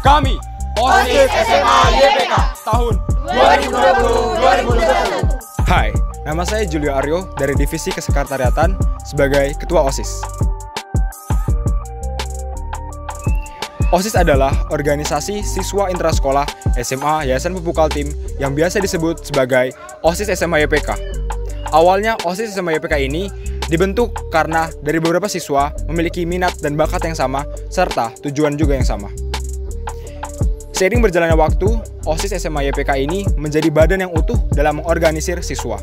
Kami OSIS SMA YPK tahun 2020-2021. Hai, nama saya Julio Aryo dari Divisi Kesekretariatan sebagai Ketua OSIS. OSIS adalah organisasi siswa intrasekolah SMA Yayasan Pupuk Kaltim yang biasa disebut sebagai OSIS SMA YPK. Awalnya OSIS SMA YPK ini dibentuk karena dari beberapa siswa memiliki minat dan bakat yang sama serta tujuan juga yang sama. Seiring berjalannya waktu, OSIS SMA YPK ini menjadi badan yang utuh dalam mengorganisir siswa.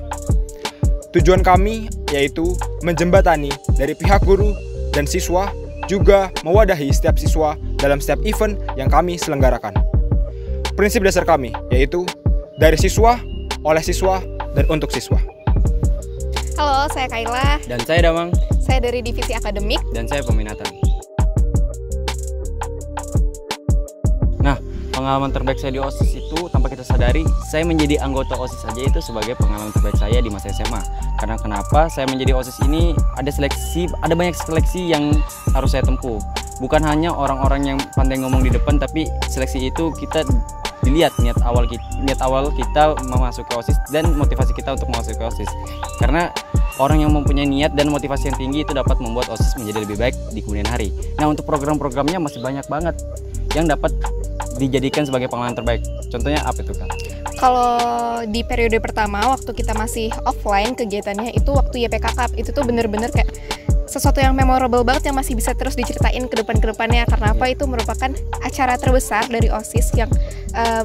Tujuan kami yaitu menjembatani dari pihak guru dan siswa, juga mewadahi setiap siswa dalam setiap event yang kami selenggarakan. Prinsip dasar kami yaitu dari siswa, oleh siswa, dan untuk siswa. Halo, saya Kaila. Dan saya Damang. Saya dari Divisi Akademik. Dan saya Peminatan. Nah, pengalaman terbaik saya di OSIS itu tanpa kita sadari, saya menjadi anggota OSIS saja itu sebagai pengalaman terbaik saya di masa SMA. Karena kenapa saya menjadi OSIS ini ada banyak seleksi yang harus saya tempuh. Bukan hanya orang-orang yang pandai ngomong di depan, tapi seleksi itu kita dilihat niat awal kita memasuki OSIS dan motivasi kita untuk masuk ke OSIS. Karena orang yang mempunyai niat dan motivasi yang tinggi itu dapat membuat OSIS menjadi lebih baik di kemudian hari. Nah, untuk program-programnya masih banyak banget yang dapat dijadikan sebagai pengalaman terbaik. Contohnya apa itu, Kak? Kalau di periode pertama waktu kita masih offline kegiatannya itu waktu YPK Cup, itu tuh bener-bener kayak sesuatu yang memorable banget yang masih bisa terus diceritain ke depannya. Karena apa? Itu merupakan acara terbesar dari OSIS yang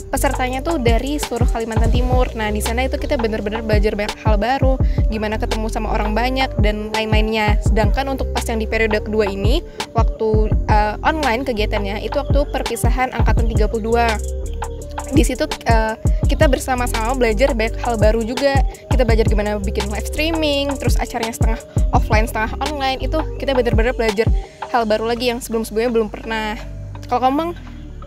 pesertanya tuh dari seluruh Kalimantan Timur. Nah, di sana itu kita bener-bener belajar banyak hal baru, gimana ketemu sama orang banyak dan lain-lainnya. Sedangkan untuk pas yang di periode kedua ini, waktu online kegiatannya itu waktu perpisahan angkatan 32. Di situ kita bersama-sama belajar banyak hal baru juga. Kita belajar gimana bikin live streaming, terus acaranya setengah offline setengah online. Itu kita benar-benar belajar hal baru lagi yang sebelum-sebelumnya belum pernah. Kalau kamu, Bang?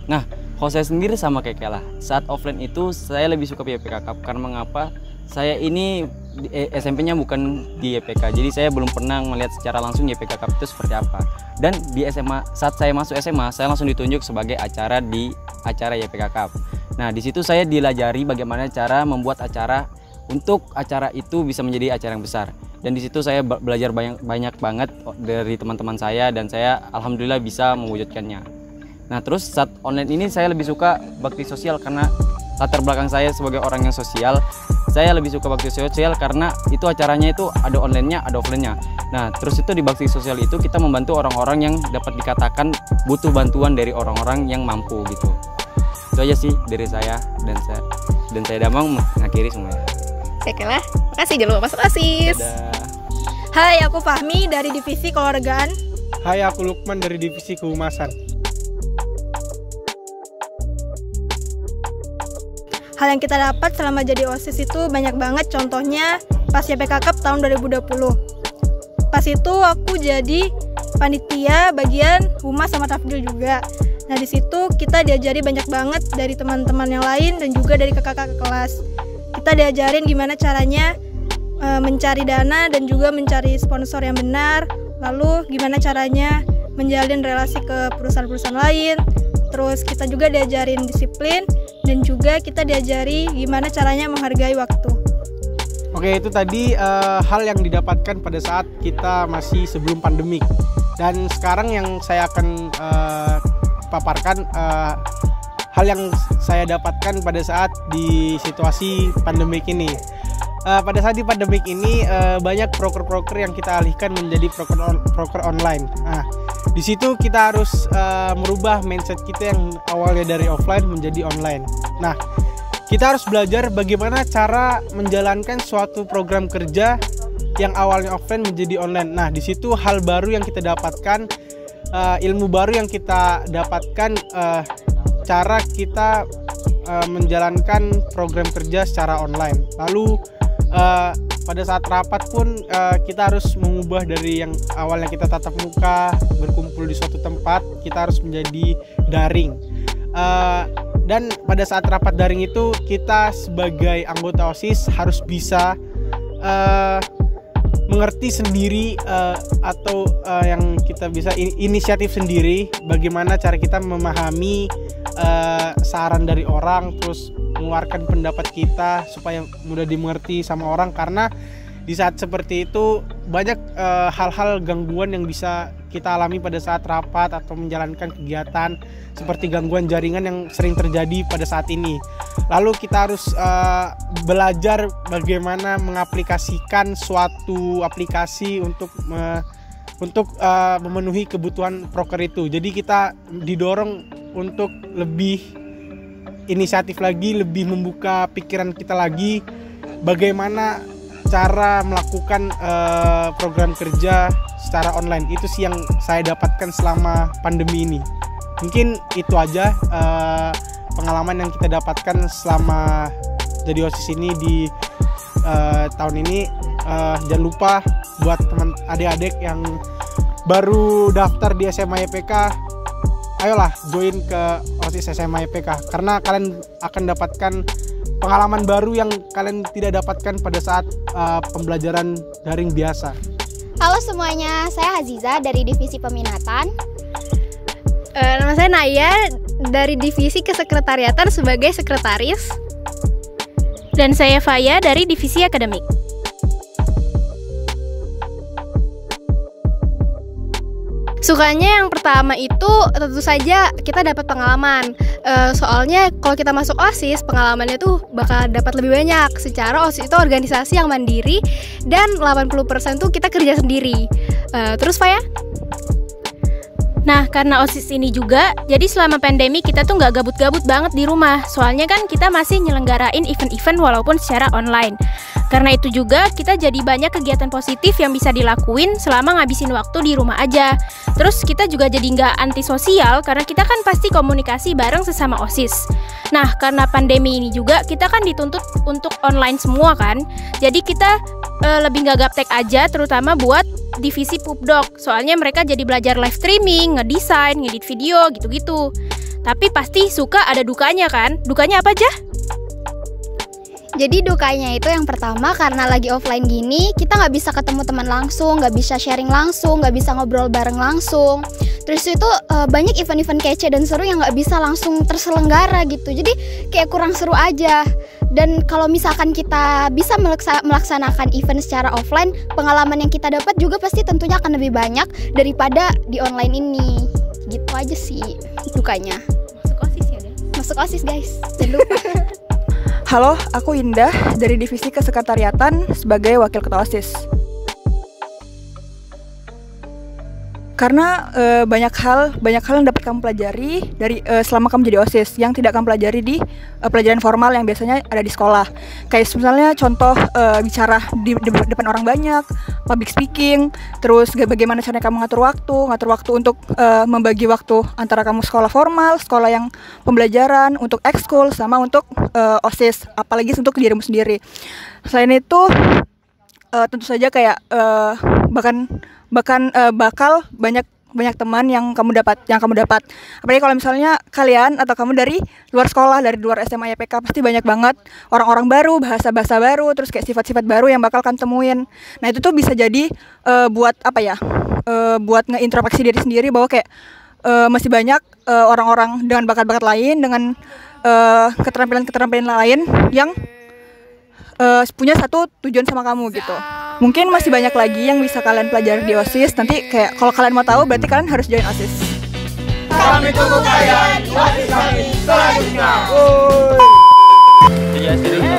Nah, kalau saya sendiri sama kayak Kela. Saat offline itu saya lebih suka YPK Cup. Karena mengapa? Saya ini SMP-nya bukan di YPK. Jadi saya belum pernah melihat secara langsung YPK Cup itu seperti apa. Dan di SMA, saat saya masuk SMA, saya langsung ditunjuk sebagai acara di acara YPK Cup. Nah, di situ saya dilajari bagaimana cara membuat acara untuk acara itu bisa menjadi acara yang besar. Dan di situ saya belajar banyak banget dari teman-teman saya dan saya alhamdulillah bisa mewujudkannya. Nah, terus saat online ini saya lebih suka bakti sosial karena latar belakang saya sebagai orang yang sosial. Saya lebih suka bakti sosial karena itu acaranya itu ada online-nya, ada offline-nya. Nah, terus itu di bakti sosial itu kita membantu orang-orang yang dapat dikatakan butuh bantuan dari orang-orang yang mampu gitu. Itu aja sih dari saya dan saya Damang mengakhiri semuanya. Saya Kela. Makasih, jangan lupa masuk OSIS. Dadah. Hai, aku Fahmi dari Divisi Keluargaan. Hai, aku Lukman dari Divisi Kehumasan. Hal yang kita dapat selama jadi OSIS itu banyak banget. Contohnya pas YPK Cup tahun 2020. Pas itu aku jadi panitia bagian humas sama tafdil juga. Nah, di situ kita diajari banyak banget dari teman-teman yang lain dan juga dari kakak-kakak kelas. Kita diajarin gimana caranya mencari dana dan juga mencari sponsor yang benar. Lalu gimana caranya menjalin relasi ke perusahaan-perusahaan lain. Terus kita juga diajarin disiplin dan juga kita diajari gimana caranya menghargai waktu. Oke, itu tadi hal yang didapatkan pada saat kita masih sebelum pandemik. Dan sekarang yang saya akan paparkan hal yang saya dapatkan pada saat di situasi pandemik ini. Pada saat di pandemik ini banyak proker-proker yang kita alihkan menjadi proker online. Nah, di situ kita harus merubah mindset kita yang awalnya dari offline menjadi online. Nah, kita harus belajar bagaimana cara menjalankan suatu program kerja yang awalnya offline menjadi online. Nah, di situ hal baru yang kita dapatkan, ilmu baru yang kita dapatkan, cara kita menjalankan program kerja secara online. Lalu pada saat rapat pun kita harus mengubah dari yang awalnya kita tatap muka berkumpul di suatu tempat, kita harus menjadi daring. Dan pada saat rapat daring itu kita sebagai anggota OSIS harus bisa mengerti sendiri atau yang kita bisa inisiatif sendiri bagaimana cara kita memahami saran dari orang, terus mengeluarkan pendapat kita supaya mudah dimengerti sama orang, karena di saat seperti itu banyak hal-hal gangguan yang bisa kita alami pada saat rapat atau menjalankan kegiatan, seperti gangguan jaringan yang sering terjadi pada saat ini. Lalu kita harus belajar bagaimana mengaplikasikan suatu aplikasi untuk memenuhi kebutuhan proker itu. Jadi kita didorong untuk lebih inisiatif lagi, lebih membuka pikiran kita lagi, bagaimana cara melakukan program kerja secara online. Itu sih yang saya dapatkan selama pandemi ini. Mungkin itu aja pengalaman yang kita dapatkan selama jadi OSIS ini di tahun ini. Jangan lupa buat teman adik-adik yang baru daftar di SMA YPK, ayolah join ke OSIS SMA YPK, karena kalian akan dapatkan pengalaman baru yang kalian tidak dapatkan pada saat pembelajaran daring biasa. Halo semuanya, saya Aziza dari Divisi Peminatan. Nama saya Naya dari Divisi Kesekretariatan sebagai sekretaris. Dan saya Faya dari Divisi Akademik. Sukanya yang pertama itu tentu saja kita dapat pengalaman. Soalnya kalau kita masuk OSIS, pengalamannya tuh bakal dapat lebih banyak. Secara OSIS itu organisasi yang mandiri dan 80% tuh kita kerja sendiri. Terus Faya? Nah, karena OSIS ini juga, jadi selama pandemi kita tuh nggak gabut-gabut banget di rumah. Soalnya kan kita masih nyelenggarain event-event walaupun secara online. Karena itu juga kita jadi banyak kegiatan positif yang bisa dilakuin selama ngabisin waktu di rumah aja. Terus kita juga jadi nggak antisosial karena kita kan pasti komunikasi bareng sesama OSIS. Nah, karena pandemi ini juga kita kan dituntut untuk online semua kan. Jadi kita lebih nggak gaptek aja, terutama buat divisi Pupdoc. Soalnya mereka jadi belajar live streaming, ngedesain, ngedit video, gitu-gitu. Tapi pasti suka ada dukanya kan? Dukanya apa aja? Jadi dukanya itu yang pertama, karena lagi offline gini, kita nggak bisa ketemu teman langsung, nggak bisa sharing langsung, nggak bisa ngobrol bareng langsung. Terus itu banyak event-event kece dan seru yang nggak bisa langsung terselenggara gitu. Jadi kayak kurang seru aja. Dan kalau misalkan kita bisa melaksanakan event secara offline, pengalaman yang kita dapat juga pasti tentunya akan lebih banyak daripada di online ini. Gitu aja sih dukanya. Masuk OSIS ya guys? Masuk OSIS guys, jangan lupa. Halo, aku Indah dari Divisi Kesekretariatan sebagai Wakil Ketua OSIS. Karena banyak hal yang dapat kamu pelajari dari selama kamu jadi OSIS yang tidak kamu pelajari di pelajaran formal yang biasanya ada di sekolah. Kayak misalnya contoh bicara di depan orang banyak, public speaking, terus bagaimana caranya kamu ngatur waktu untuk membagi waktu antara kamu sekolah formal, sekolah yang pembelajaran, untuk ekskul, sama untuk OSIS, apalagi untuk dirimu sendiri. Selain itu tentu saja kayak bakal banyak teman yang kamu dapat. Apalagi kalau misalnya kalian atau kamu dari luar sekolah, dari luar SMA YPK, pasti banyak banget orang-orang baru, bahasa-bahasa baru, terus kayak sifat-sifat baru yang bakal kamu temuin. Nah, itu tuh bisa jadi buat buat ngeintrospeksi diri sendiri bahwa kayak masih banyak orang-orang dengan bakat-bakat lain, dengan keterampilan-keterampilan lain yang punya satu tujuan sama kamu gitu. Mungkin masih banyak lagi yang bisa kalian pelajari di OSIS. Nanti kayak kalau kalian mau tahu berarti kalian harus join OSIS. Kami tunggu kalian di OSIS kami selanjutnya. Iya, serius.